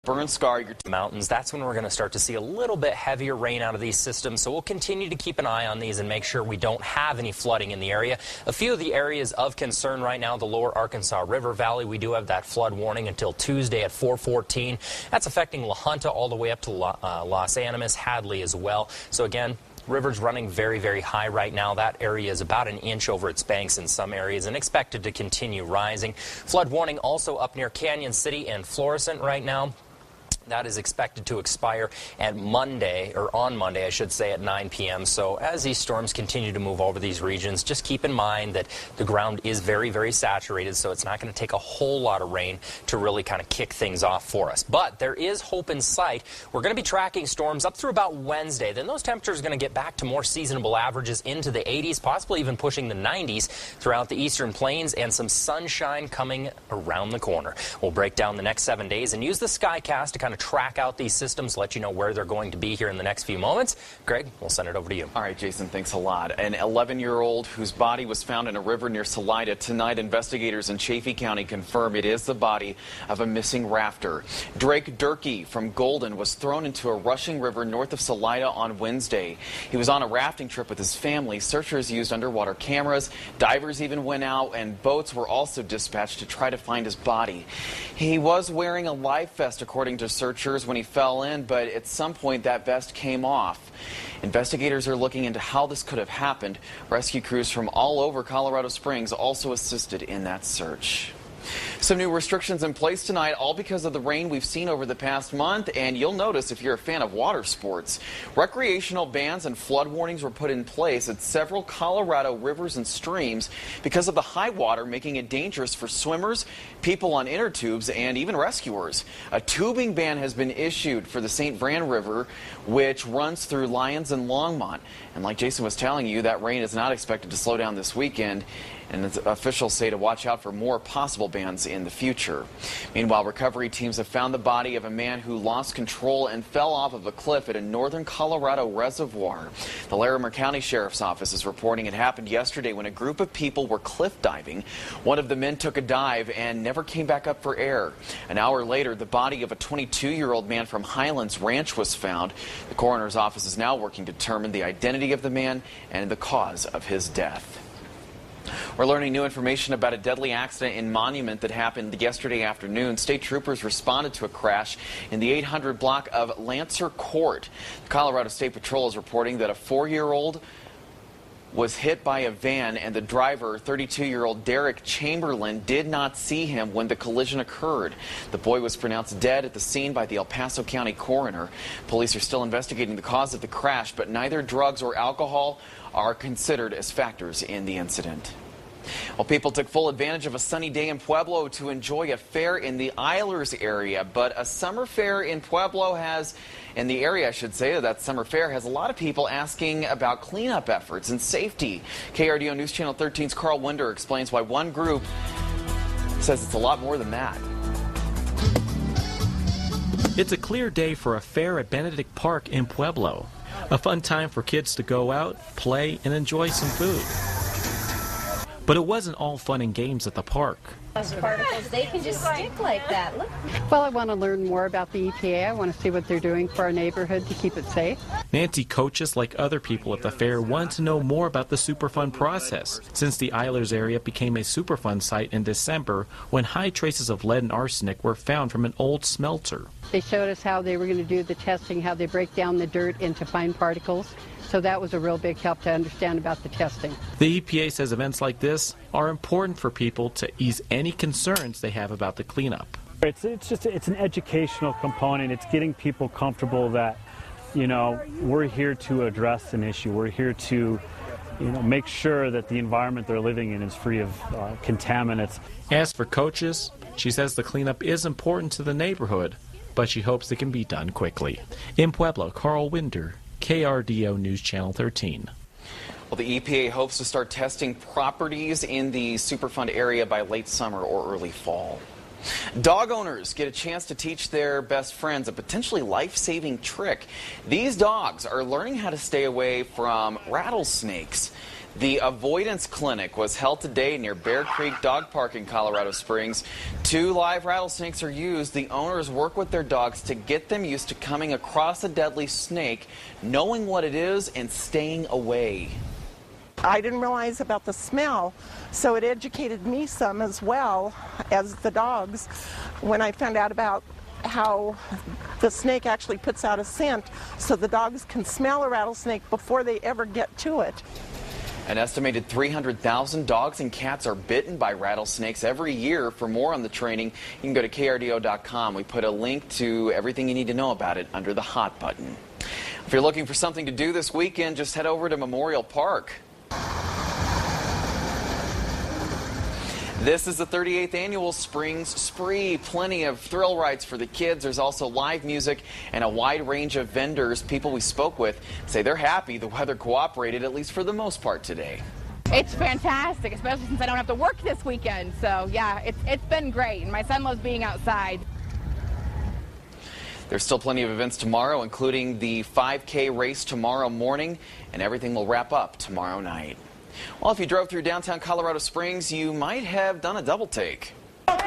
Burn scar your mountains. That's when we're going to start to see a little bit heavier rain out of these systems. So we'll continue to keep an eye on these and make sure we don't have any flooding in the area. A few of the areas of concern right now, the lower Arkansas River Valley, we do have that flood warning until Tuesday at 4:14. That's affecting La Junta all the way up to Los Animas, Hadley as well. So again, river's running very, very high right now. That area is about an inch over its banks in some areas and expected to continue rising. Flood warning also up near Canyon City and Florissant right now. That is expected to expire at Monday, or on Monday, I should say, at 9 p.m. So as these storms continue to move over these regions, just keep in mind that the ground is very, very saturated, so it's not going to take a whole lot of rain to really kind of kick things off for us. But there is hope in sight. We're going to be tracking storms up through about Wednesday. Then those temperatures are going to get back to more seasonable averages into the 80s, possibly even pushing the 90s throughout the eastern plains, and some sunshine coming around the corner. We'll break down the next 7 days and use the Skycast to kind of track out these systems, let you know where they're going to be here in the next few moments. Greg, we'll send it over to you. All right, Jason, thanks a lot. An 11-year-old whose body was found in a river near Salida tonight. Investigators in Chaffee County confirm it is the body of a missing rafter. Drake Durkee from Golden was thrown into a rushing river north of Salida on Wednesday. He was on a rafting trip with his family. Searchers used underwater cameras. Divers even went out, and boats were also dispatched to try to find his body. He was wearing a life vest, according to searchers, when he fell in, but at some point that vest came off. Investigators are looking into how this could have happened. Rescue crews from all over Colorado Springs also assisted in that search. Some new restrictions in place tonight, all because of the rain we've seen over the past month. And you'll notice if you're a fan of water sports, recreational bans and flood warnings were put in place at several Colorado rivers and streams because of the high water, making it dangerous for swimmers, people on inner tubes, and even rescuers. A tubing ban has been issued for the St. Vrain River, which runs through Lyons and Longmont. And like Jason was telling you, that rain is not expected to slow down this weekend. And officials say to watch out for more possible bans in the future. Meanwhile, recovery teams have found the body of a man who lost control and fell off of a cliff at a northern Colorado reservoir. The Larimer County Sheriff's Office is reporting it happened yesterday when a group of people were cliff diving. One of the men took a dive and never came back up for air. An hour later, the body of a 22-year-old man from Highlands Ranch was found. The coroner's office is now working to determine the identity of the man and the cause of his death. We're learning new information about a deadly accident in Monument that happened yesterday afternoon. State troopers responded to a crash in the 800 block of Lancer Court. The Colorado State Patrol is reporting that a 4-year-old was hit by a van, and the driver, 32-year-old Derek Chamberlain, did not see him when the collision occurred. The boy was pronounced dead at the scene by the El Paso County coroner. Police are still investigating the cause of the crash, but neither drugs or alcohol are considered as factors in the incident. Well, people took full advantage of a sunny day in Pueblo to enjoy a fair in the Eilers area, but a summer fair in Pueblo in the area, I should say, that summer fair has a lot of people asking about cleanup efforts and safety. KRDO News Channel 13's Carl Winder explains why one group says it's a lot more than that. It's a clear day for a fair at Benedict Park in Pueblo. A fun time for kids to go out, play, and enjoy some food. But it wasn't all fun and games at the park. Those particles, they can just stick like that. Look. Well, I want to learn more about the EPA. I want to see what they're doing for our neighborhood to keep it safe. Nancy Coaches, like other people at the fair, wanted to know more about the Superfund process, since the Eilers area became a Superfund site in December when high traces of lead and arsenic were found from an old smelter. They showed us how they were going to do the testing, how they break down the dirt into fine particles. So that was a real big help to understand about the testing. The EPA says events like this are important for people to ease any concerns they have about the cleanup. It's an educational component. It's getting people comfortable that, we're here to address an issue. We're here to, make sure that the environment they're living in is free of contaminants. As for Coaches, she says the cleanup is important to the neighborhood, but she hopes it can be done quickly. In Pueblo, Carl Winder, KRDO News Channel 13. Well, the EPA hopes to start testing properties in the Superfund area by late summer or early fall. Dog owners get a chance to teach their best friends a potentially life-saving trick. These dogs are learning how to stay away from rattlesnakes. The Avoidance Clinic was held today near Bear Creek Dog Park in Colorado Springs. 2 live rattlesnakes are used. The owners work with their dogs to get them used to coming across a deadly snake, knowing what it is, and staying away. I didn't realize about the smell, so it educated me some as well as the dogs when I found out about how the snake actually puts out a scent so the dogs can smell a rattlesnake before they ever get to it. An estimated 300,000 dogs and cats are bitten by rattlesnakes every year. For more on the training, you can go to krdo.com. We put a link to everything you need to know about it under the Hot button. If you're looking for something to do this weekend, just head over to Memorial Park. This is the 38th annual Springs Spree. Plenty of thrill rides for the kids. There's also live music and a wide range of vendors. People we spoke with say they're happy the weather cooperated, at least for the most part today. It's fantastic, especially since I don't have to work this weekend. So yeah, it's been great, and my son loves being outside. There's still plenty of events tomorrow, including the 5K race tomorrow morning, and everything will wrap up tomorrow night. Well, if you drove through downtown Colorado Springs, you might have done a double take. Come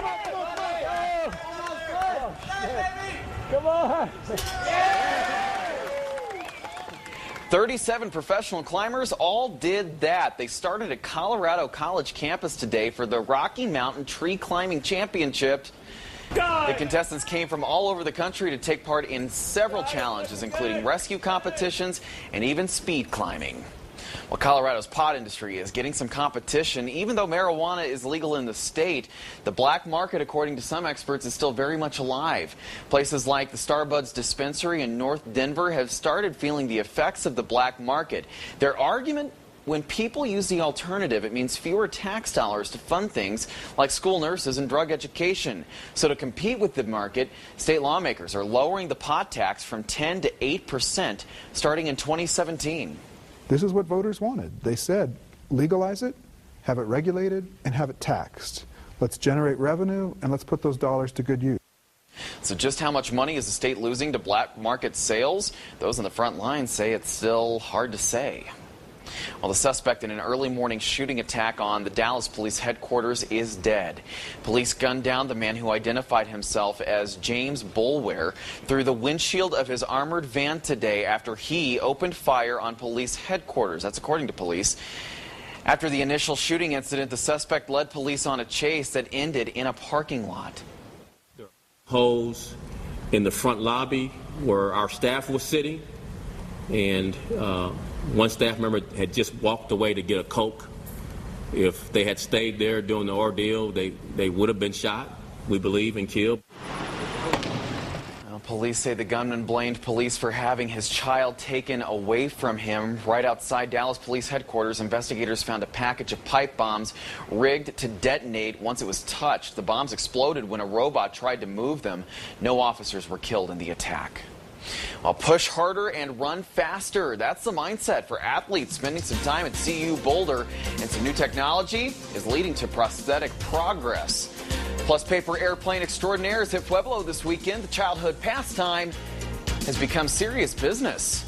on! 37 professional climbers all did that. They started at Colorado College campus today for the Rocky Mountain Tree Climbing Championship. The contestants came from all over the country to take part in several challenges, including rescue competitions and even speed climbing. Well, Colorado's pot industry is getting some competition. Even though marijuana is legal in the state, the black market, according to some experts, is still very much alive. Places like the Starbuds dispensary in North Denver have started feeling the effects of the black market. Their argument: when people use the alternative, it means fewer tax dollars to fund things like school nurses and drug education. So to compete with the market, state lawmakers are lowering the pot tax from 10 to 8% starting in 2017. This is what voters wanted. They said, legalize it, have it regulated, and have it taxed. Let's generate revenue, and let's put those dollars to good use. So just how much money is the state losing to black market sales? Those on the front line say it's still hard to say. Well, the suspect in an early morning shooting attack on the Dallas police headquarters is dead. Police gunned down the man who identified himself as James Boulware through the windshield of his armored van today after he opened fire on police headquarters. That's according to police. After the initial shooting incident, the suspect led police on a chase that ended in a parking lot. Holes in the front lobby where our staff was sitting, and one staff member had just walked away to get a Coke. If they had stayed there during the ordeal, they would have been shot, we believe, and killed. Well, police say the gunman blamed police for having his child taken away from him. Right outside Dallas Police Headquarters, investigators found a package of pipe bombs rigged to detonate once it was touched. The bombs exploded when a robot tried to move them. No officers were killed in the attack. Well, push harder and run faster. That's the mindset for athletes spending some time at CU Boulder. And some new technology is leading to prosthetic progress. Plus, paper airplane extraordinaires hit Pueblo this weekend. The childhood pastime has become serious business.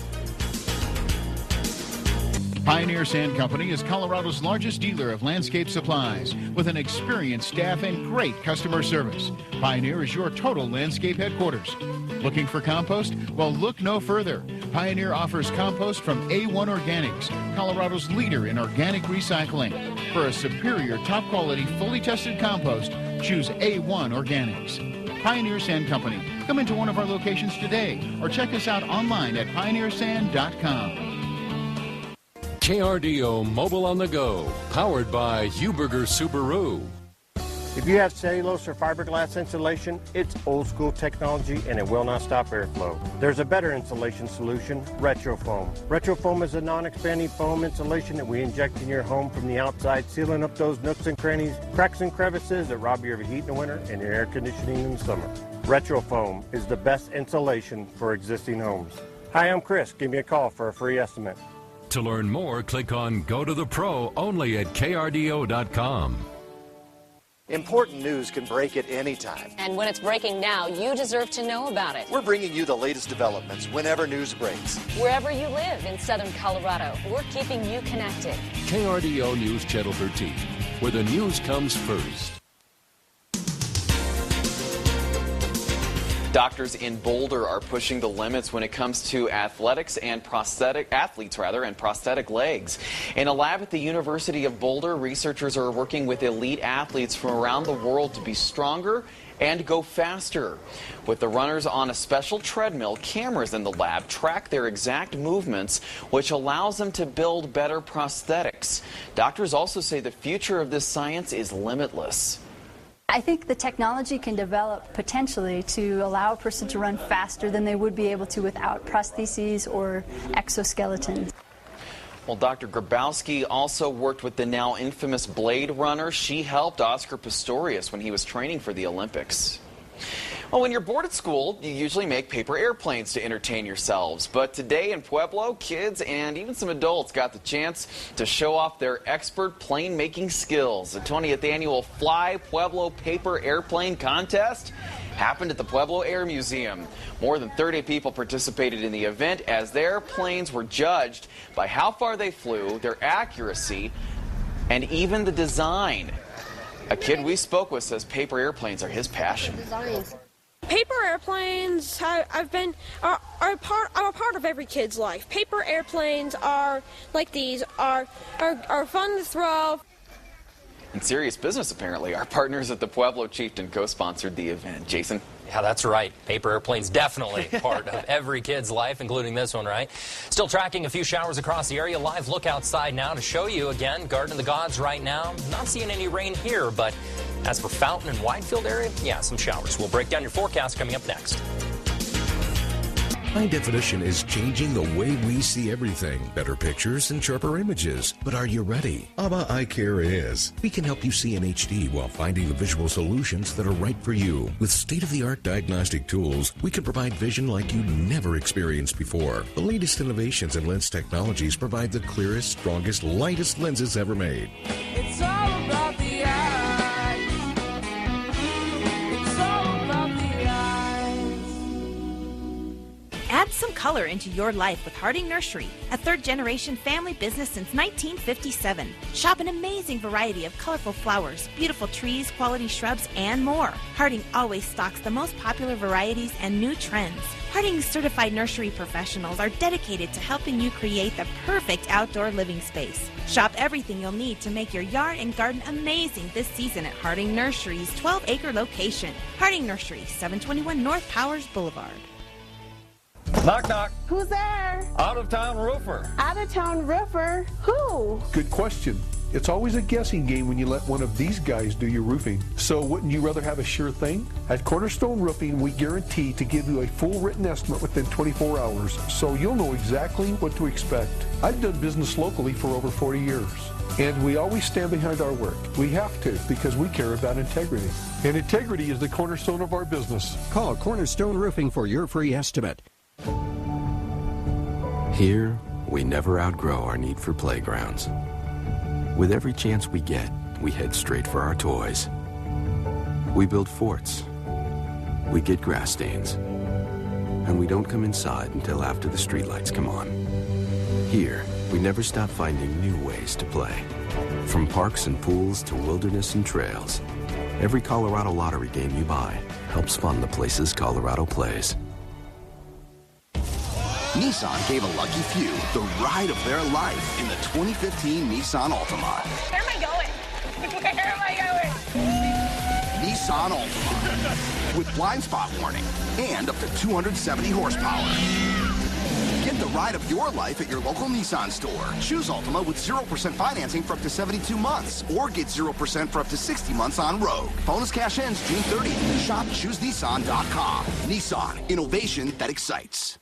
Pioneer Sand Company is Colorado's largest dealer of landscape supplies with an experienced staff and great customer service. Pioneer is your total landscape headquarters. Looking for compost? Well, look no further. Pioneer offers compost from A1 Organics, Colorado's leader in organic recycling. For a superior, top-quality, fully tested compost, choose A1 Organics. Pioneer Sand Company. Come into one of our locations today or check us out online at pioneersand.com. KRDO Mobile on the Go, powered by Huberger Subaru. If you have cellulose or fiberglass insulation, it's old school technology and it will not stop airflow. There's a better insulation solution, Retrofoam. Retrofoam is a non-expanding foam insulation that we inject in your home from the outside, sealing up those nooks and crannies, cracks and crevices that rob you of your heat in the winter and your air conditioning in the summer. Retrofoam is the best insulation for existing homes. Hi, I'm Chris. Give me a call for a free estimate. To learn more, click on Go to the Pro only at krdo.com. Important news can break at any time. And when it's breaking now, you deserve to know about it. We're bringing you the latest developments whenever news breaks. Wherever you live in southern Colorado, we're keeping you connected. KRDO News Channel 13, where the news comes first. Doctors in Boulder are pushing the limits when it comes to athletes and prosthetic legs. In a lab at the University of Boulder, researchers are working with elite athletes from around the world to be stronger and go faster. With the runners on a special treadmill, cameras in the lab track their exact movements, which allows them to build better prosthetics. Doctors also say the future of this science is limitless. I think the technology can develop potentially to allow a person to run faster than they would be able to without prostheses or exoskeletons. Well, Dr. Grabowski also worked with the now infamous Blade Runner. She helped Oscar Pistorius when he was training for the Olympics. Well, when you're bored at school, you usually make paper airplanes to entertain yourselves. But today in Pueblo, kids and even some adults got the chance to show off their expert plane making skills. The 20th annual Fly Pueblo Paper Airplane Contest happened at the Pueblo Air Museum. More than 30 people participated in the event as their planes were judged by how far they flew, their accuracy, and even the design. A kid we spoke with says paper airplanes are his passion. Paper airplanes are a part of every kid's life. Paper airplanes are like these are fun to throw. And Serious Business, apparently. Our partners at the Pueblo Chieftain co-sponsored the event. Jason? Yeah, that's right. Paper airplanes definitely part of every kid's life, including this one, right? Still tracking a few showers across the area. Live look outside now to show you again. Garden of the Gods right now. Not seeing any rain here, but as for Fountain and Widefield area, yeah, some showers. We'll break down your forecast coming up next. High definition is changing the way we see everything. Better pictures and sharper images. But are you ready? ABBA Eye Care is. We can help you see in HD while finding the visual solutions that are right for you. With state-of-the-art diagnostic tools, we can provide vision like you never experienced before. The latest innovations in lens technologies provide the clearest, strongest, lightest lenses ever made. It's all about the eyes. It's all about the eyes. Add some color into your life with Harding Nursery, a third-generation family business since 1957. Shop an amazing variety of colorful flowers, beautiful trees, quality shrubs, and more. Harding always stocks the most popular varieties and new trends. Harding's certified nursery professionals are dedicated to helping you create the perfect outdoor living space. Shop everything you'll need to make your yard and garden amazing this season at Harding Nursery's 12-acre location. Harding Nursery, 721 North Powers Boulevard. Knock, knock. Who's there? Out-of-town roofer. Out-of-town roofer? Who? Good question. It's always a guessing game when you let one of these guys do your roofing. So wouldn't you rather have a sure thing? At Cornerstone Roofing, we guarantee to give you a full written estimate within 24 hours, so you'll know exactly what to expect. I've done business locally for over 40 years, and we always stand behind our work. We have to, because we care about integrity. And integrity is the cornerstone of our business. Call Cornerstone Roofing for your free estimate. Here, we never outgrow our need for playgrounds. With every chance we get, we head straight for our toys. We build forts. We get grass stains. And we don't come inside until after the streetlights come on. Here, we never stop finding new ways to play. From parks and pools to wilderness and trails, every Colorado lottery game you buy helps fund the places Colorado plays. Nissan gave a lucky few the ride of their life in the 2015 Nissan Altima. Where am I going? Where am I going? Nissan Altima with blind spot warning and up to 270 horsepower. Get the ride of your life at your local Nissan store. Choose Altima with 0% financing for up to 72 months or get 0% for up to 60 months on Rogue. Bonus cash ends June 30th. Shop ChooseNissan.com. Nissan, innovation that excites.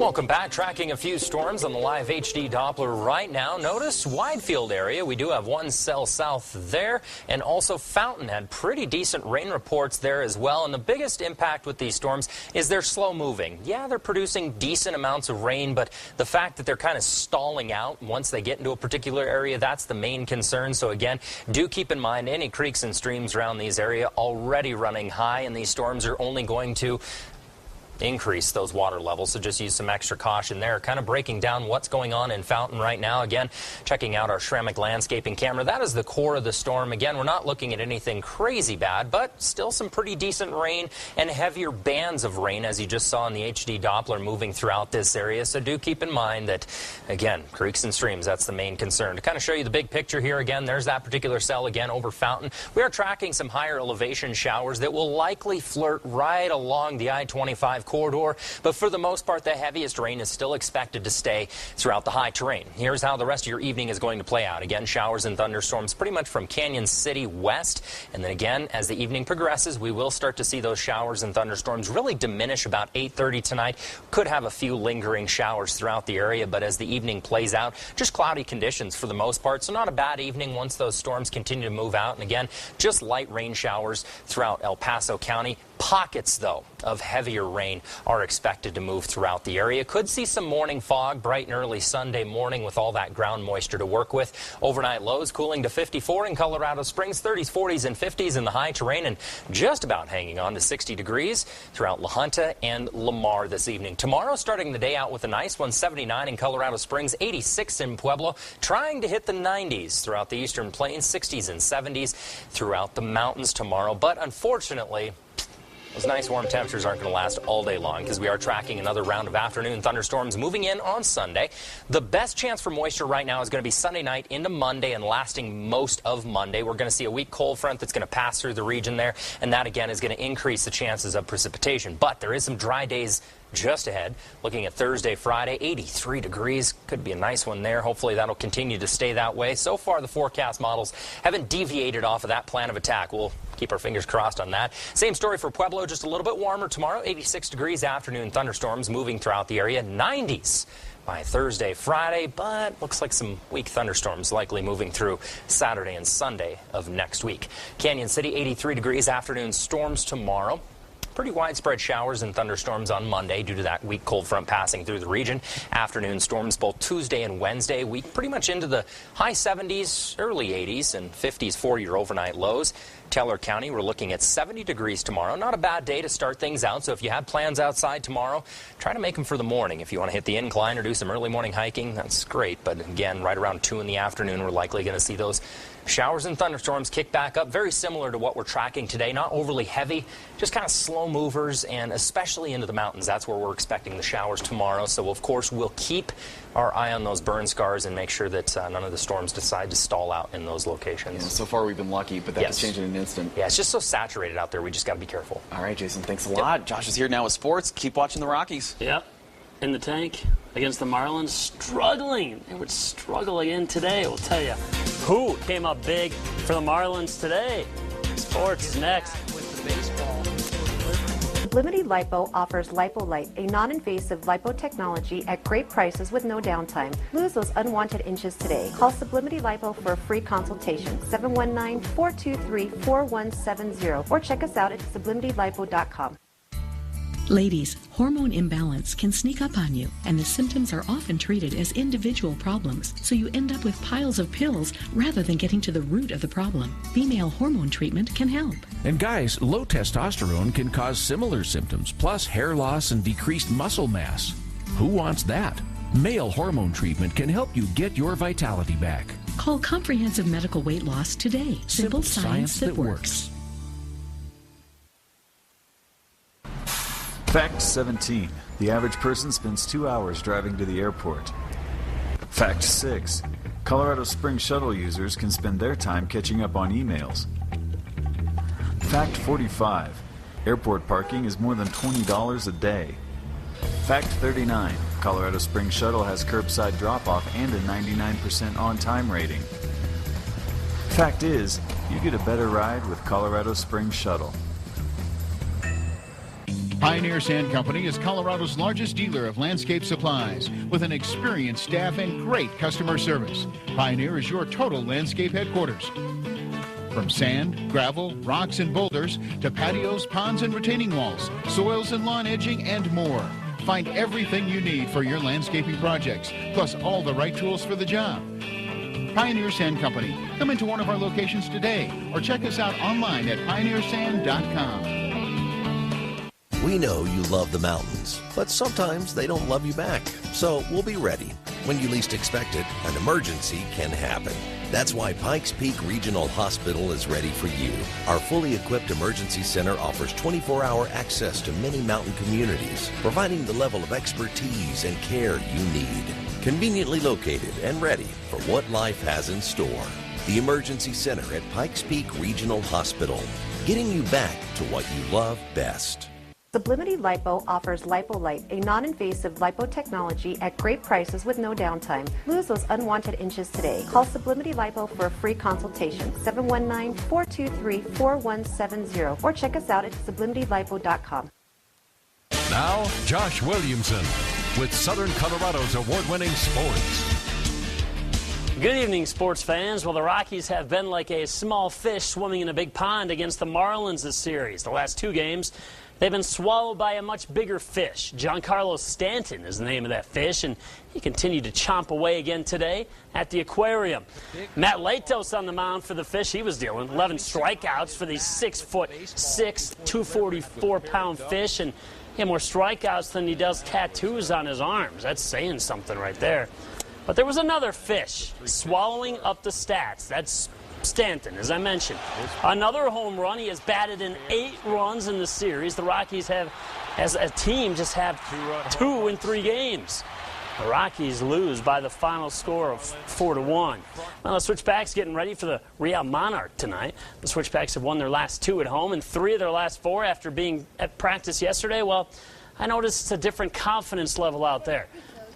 Welcome back. Tracking a few storms on the live HD Doppler right now. Notice Widefield area. We do have one cell south there, and also Fountain had pretty decent rain reports there as well. And the biggest impact with these storms is they're slow moving. Yeah, they're producing decent amounts of rain, but the fact that they're kind of stalling out once they get into a particular area, that's the main concern. So again, do keep in mind any creeks and streams around these areas already running high, and these storms are only going to increase those water levels, so just use some extra caution there. Kind of breaking down what's going on in Fountain right now. Again, checking out our Ceramic landscaping camera. That is the core of the storm. Again, we're not looking at anything crazy bad, but still some pretty decent rain and heavier bands of rain, as you just saw in the HD Doppler, moving throughout this area. So do keep in mind that, again, creeks and streams, that's the main concern. To kind of show you the big picture here, again, there's that particular cell again over Fountain. We are tracking some higher elevation showers that will likely flirt right along the I-25 corridor, but for the most part, the heaviest rain is still expected to stay throughout the high terrain. Here's how the rest of your evening is going to play out. Again, showers and thunderstorms pretty much from Canyon City west, and then again, as the evening progresses, we will start to see those showers and thunderstorms really diminish about 8:30 tonight. Could have a few lingering showers throughout the area, but as the evening plays out, just cloudy conditions for the most part, so not a bad evening once those storms continue to move out. And again, just light rain showers throughout El Paso County. Pockets, though, of heavier rain are expected to move throughout the area. Could see some morning fog bright and early Sunday morning with all that ground moisture to work with. Overnight lows cooling to 54 in Colorado Springs, 30s, 40s, and 50s in the high terrain, and just about hanging on to 60 degrees throughout La Junta and Lamar this evening. Tomorrow, starting the day out with a nice one, 79 in Colorado Springs, 86 in Pueblo, trying to hit the 90s throughout the eastern plains, 60s and 70s throughout the mountains tomorrow. But unfortunately, those nice warm temperatures aren't going to last all day long, because we are tracking another round of afternoon thunderstorms moving in on Sunday. The best chance for moisture right now is going to be Sunday night into Monday and lasting most of Monday. We're going to see a weak cold front that's going to pass through the region there, and that again is going to increase the chances of precipitation. But there is some dry days just ahead. Looking at Thursday, Friday, 83 degrees. Could be a nice one there. Hopefully that'll continue to stay that way. So far, the forecast models haven't deviated off of that plan of attack. We'll keep our fingers crossed on that. Same story for Pueblo, just a little bit warmer tomorrow. 86 degrees, afternoon thunderstorms moving throughout the area. 90s by Thursday, Friday, but looks like some weak thunderstorms likely moving through Saturday and Sunday of next week. Canyon City, 83 degrees, afternoon storms tomorrow. Pretty widespread showers and thunderstorms on Monday due to that weak cold front passing through the region. Afternoon storms both Tuesday and Wednesday. Week pretty much into the high 70s, early 80s, and 50s for your overnight lows. Teller County, we're looking at 70 degrees tomorrow. Not a bad day to start things out, so if you have plans outside tomorrow, try to make them for the morning. If you want to hit the incline or do some early morning hiking, that's great. But again, right around 2 in the afternoon, we're likely going to see those showers and thunderstorms kick back up, very similar to what we're tracking today. Not overly heavy, just kind of slow movers, and especially into the mountains. That's where we're expecting the showers tomorrow. So, of course, we'll keep our eye on those burn scars and make sure that none of the storms decide to stall out in those locations. Yeah, so far we've been lucky, but that could change in an instant. Yeah, it's just so saturated out there. We just got to be careful. All right, Jason, thanks a lot. Josh is here now with sports. Keep watching the Rockies. Yep. In the tank against the Marlins, struggling. They would struggle again today, we'll tell you. Who came up big for the Marlins today? Sports is next. Sublimity Lipo offers LipoLite, a non-invasive lipo technology at great prices with no downtime. Lose those unwanted inches today. Call Sublimity Lipo for a free consultation, 719-423-4170, or check us out at sublimitylipo.com. Ladies, hormone imbalance can sneak up on you, and the symptoms are often treated as individual problems, so you end up with piles of pills rather than getting to the root of the problem. Female hormone treatment can help. And guys, low testosterone can cause similar symptoms, plus hair loss and decreased muscle mass. Who wants that? Male hormone treatment can help you get your vitality back. Call Comprehensive Medical Weight Loss today. Simple science that works. Fact 17. The average person spends 2 hours driving to the airport. Fact 6. Colorado Springs shuttle users can spend their time catching up on emails. Fact 45. Airport parking is more than $20 a day. Fact 39. Colorado Springs shuttle has curbside drop-off and a 99% on-time rating. Fact is, you get a better ride with Colorado Springs shuttle. Pioneer Sand Company is Colorado's largest dealer of landscape supplies with an experienced staff and great customer service. Pioneer is your total landscape headquarters. From sand, gravel, rocks, and boulders to patios, ponds, and retaining walls, soils and lawn edging, and more. Find everything you need for your landscaping projects, plus all the right tools for the job. Pioneer Sand Company. Come into one of our locations today or check us out online at pioneersand.com. We know you love the mountains, but sometimes they don't love you back. So we'll be ready. When you least expect it, an emergency can happen. That's why Pikes Peak Regional Hospital is ready for you. Our fully equipped emergency center offers 24-hour access to many mountain communities, providing the level of expertise and care you need. Conveniently located and ready for what life has in store. The Emergency Center at Pikes Peak Regional Hospital, getting you back to what you love best. Sublimity Lipo offers LipoLite, a non-invasive lipo technology at great prices with no downtime. Lose those unwanted inches today. Call Sublimity Lipo for a free consultation, 719-423-4170, or check us out at sublimitylipo.com. Now, Josh Williamson with Southern Colorado's award-winning sports. Good evening, sports fans. Well, the Rockies have been like a small fish swimming in a big pond against the Marlins this series. The last two games, they've been swallowed by a much bigger fish. Giancarlo Stanton is the name of that fish, and he continued to chomp away again today at the aquarium. Matt Latos on the mound for the fish. He was dealing 11 strikeouts for the 6'6", 244-pound fish, and he had more strikeouts than he does tattoos on his arms. That's saying something right there. But there was another fish swallowing up the stats. That's Stanton, as I mentioned. Another home run. He has batted in 8 runs in the series. The Rockies have, as a team, just have 2 in 3 games. The Rockies lose by the final score of 4-1. Well, the Switchbacks getting ready for the Real Monarch tonight. The Switchbacks have won their last 2 at home and 3 of their last 4 after being at practice yesterday. Well, I noticed it's a different confidence level out there.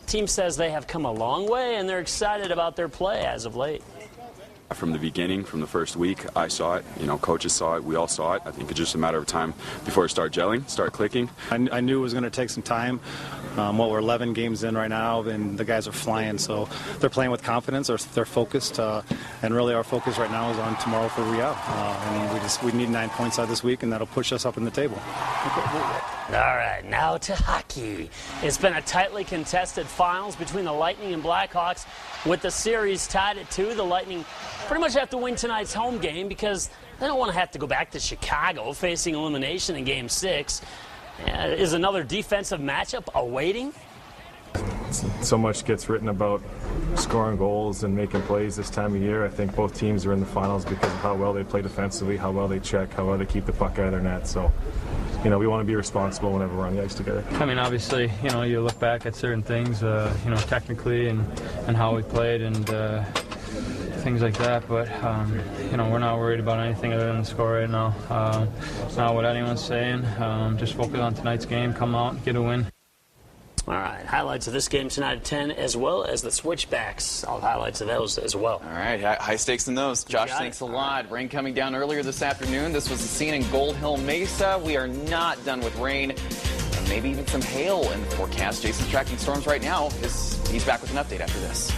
The team says they have come a long way, and they're excited about their play as of late. From the beginning, from the first week, I saw it. You know, coaches saw it. We all saw it. I think it's just a matter of time before it started gelling, start clicking. I knew it was going to take some time. We're 11 games in right now, and the guys are flying. So they're playing with confidence. They're focused, and really our focus right now is on tomorrow for Real. And we need 9 points out this week, and that'll push us up in the table. All right, now to hockey. It's been a tightly contested finals between the Lightning and Blackhawks. With the series tied at 2, the Lightning pretty much have to win tonight's home game because they don't want to have to go back to Chicago facing elimination in Game 6. Is another defensive matchup awaiting? So much gets written about scoring goals and making plays this time of year. I think both teams are in the finals because of how well they play defensively, how well they check, how well they keep the puck out of their net. So, you know, we want to be responsible whenever we're on the ice together. I mean, obviously, you know, you look back at certain things, you know, technically and how we played and things like that. But, you know, we're not worried about anything other than the score right now. Not what anyone's saying. Just focus on tonight's game, come out, get a win. All right, highlights of this game tonight at 10, as well as the Switchbacks. All highlights of those as well. All right, high stakes in those. Josh, thanks a lot. Rain coming down earlier this afternoon. This was the scene in Gold Hill Mesa. We are not done with rain. Maybe even some hail in the forecast. Jason's tracking storms right now. He's back with an update after this.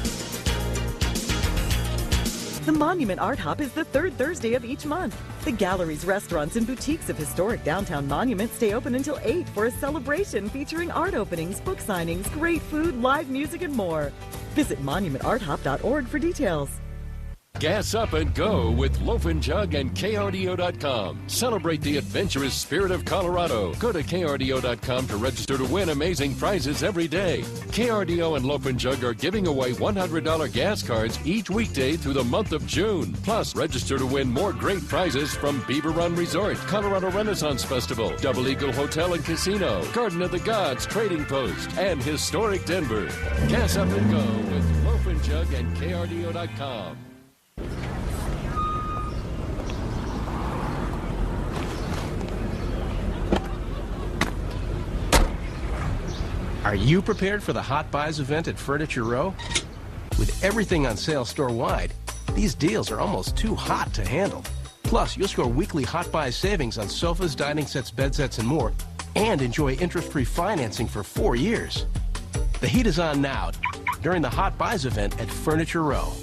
The Monument Art Hop is the 3rd Thursday of each month. The galleries, restaurants, and boutiques of historic downtown Monument stay open until 8 for a celebration featuring art openings, book signings, great food, live music, and more. Visit monumentarthop.org for details. Gas up and go with Loaf and Jug and KRDO.com. Celebrate the adventurous spirit of Colorado. Go to KRDO.com to register to win amazing prizes every day. KRDO and Loaf and Jug are giving away $100 gas cards each weekday through the month of June. Plus, register to win more great prizes from Beaver Run Resort, Colorado Renaissance Festival, Double Eagle Hotel and Casino, Garden of the Gods Trading Post, and historic Denver. Gas up and go with Loaf and Jug and KRDO.com. Are you prepared for the Hot Buys event at Furniture Row? With everything on sale store-wide, these deals are almost too hot to handle. Plus, you'll score weekly Hot Buys savings on sofas, dining sets, bed sets, and more, and enjoy interest-free financing for 4 years. The heat is on now during the Hot Buys event at Furniture Row.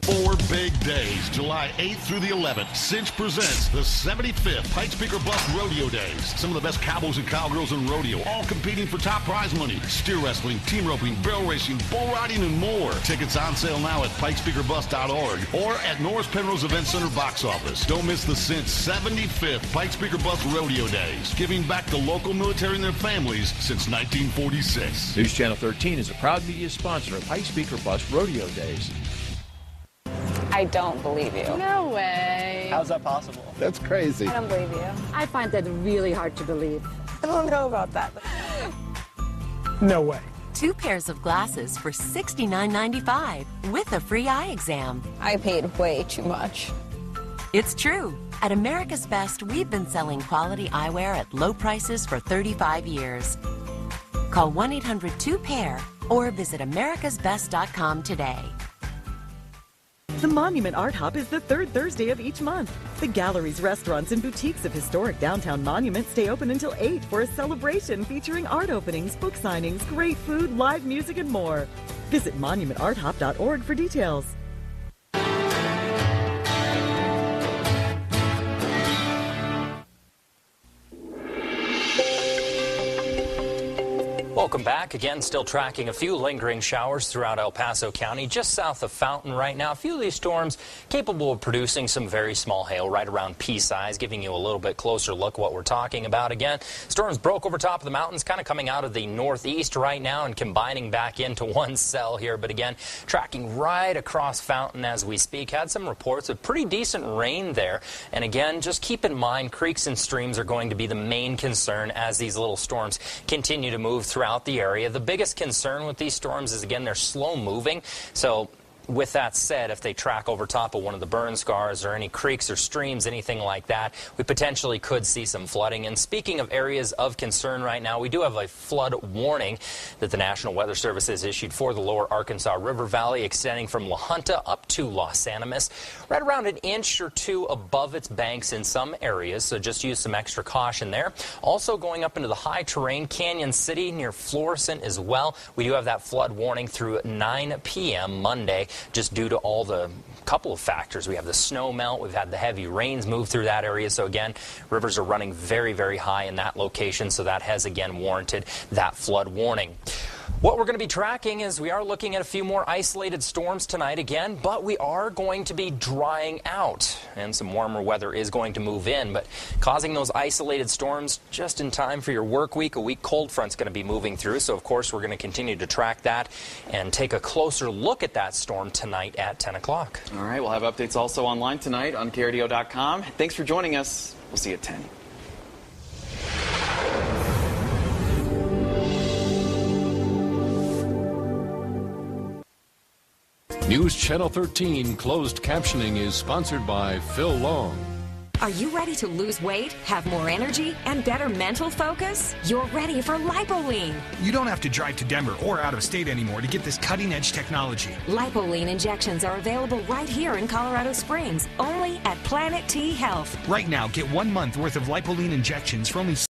4 big days, July 8th through the 11th. Cinch presents the 75th Pikes Peak or Bust Rodeo Days. Some of the best cowboys and cowgirls in rodeo, all competing for top prize money. Steer wrestling, team roping, barrel racing, bull riding, and more. Tickets on sale now at pikespeakerbust.org or at Norris Penrose Event Center box office. Don't miss the Cinch 75th Pikes Peak or Bust Rodeo Days, giving back to local military and their families since 1946. News Channel 13 is a proud media sponsor of Pikes Peak or Bust Rodeo Days. I don't believe you. No way. How's that possible? That's crazy. I don't believe you. I find that really hard to believe. I don't know about that. No way. 2 pairs of glasses for $69.95 with a free eye exam. I paid way too much. It's true. At America's Best, we've been selling quality eyewear at low prices for 35 years. Call 1-800-2PAIR or visit americasbest.com today. The Monument Art Hop is the 3rd Thursday of each month. The galleries, restaurants, and boutiques of historic downtown Monument stay open until 8 for a celebration featuring art openings, book signings, great food, live music, and more. Visit monumentarthop.org for details. Welcome back. Again, still tracking a few lingering showers throughout El Paso County, just south of Fountain right now. A few of these storms capable of producing some very small hail right around pea size, giving you a little bit closer look what we're talking about. Again, storms broke over top of the mountains, kind of coming out of the northeast right now and combining back into one cell here. But again, tracking right across Fountain as we speak. Had some reports of pretty decent rain there. And again, just keep in mind, creeks and streams are going to be the main concern as these little storms continue to move throughout the area. The biggest concern with these storms is, again, they're slow moving. So with that said, if they track over top of one of the burn scars or any creeks or streams, anything like that, we potentially could see some flooding. And speaking of areas of concern right now, we do have a flood warning that the National Weather Service has issued for the lower Arkansas River Valley, extending from La Junta up to Los Animas, right around an inch or two above its banks in some areas, so just use some extra caution there. Also going up into the high terrain, Canyon City near Florissant as well. We do have that flood warning through 9 p.m. Monday, just due to all the couple of factors. We have the snow melt, we've had the heavy rains move through that area, so again, rivers are running very, very high in that location, so that has again warranted that flood warning. What we're going to be tracking is we are looking at a few more isolated storms tonight again, but we are going to be drying out, and some warmer weather is going to move in, but causing those isolated storms just in time for your work week. A weak cold front's going to be moving through, so of course we're going to continue to track that and take a closer look at that storm tonight at 10 o'clock. All right, we'll have updates also online tonight on KRDO.com. Thanks for joining us. We'll see you at 10. News Channel 13 closed captioning is sponsored by Phil Long. Are you ready to lose weight, have more energy, and better mental focus? You're ready for Lipoline. You don't have to drive to Denver or out of state anymore to get this cutting-edge technology. Lipoline injections are available right here in Colorado Springs, only at Planet T Health. Right now, get 1 month worth of Lipoline injections for only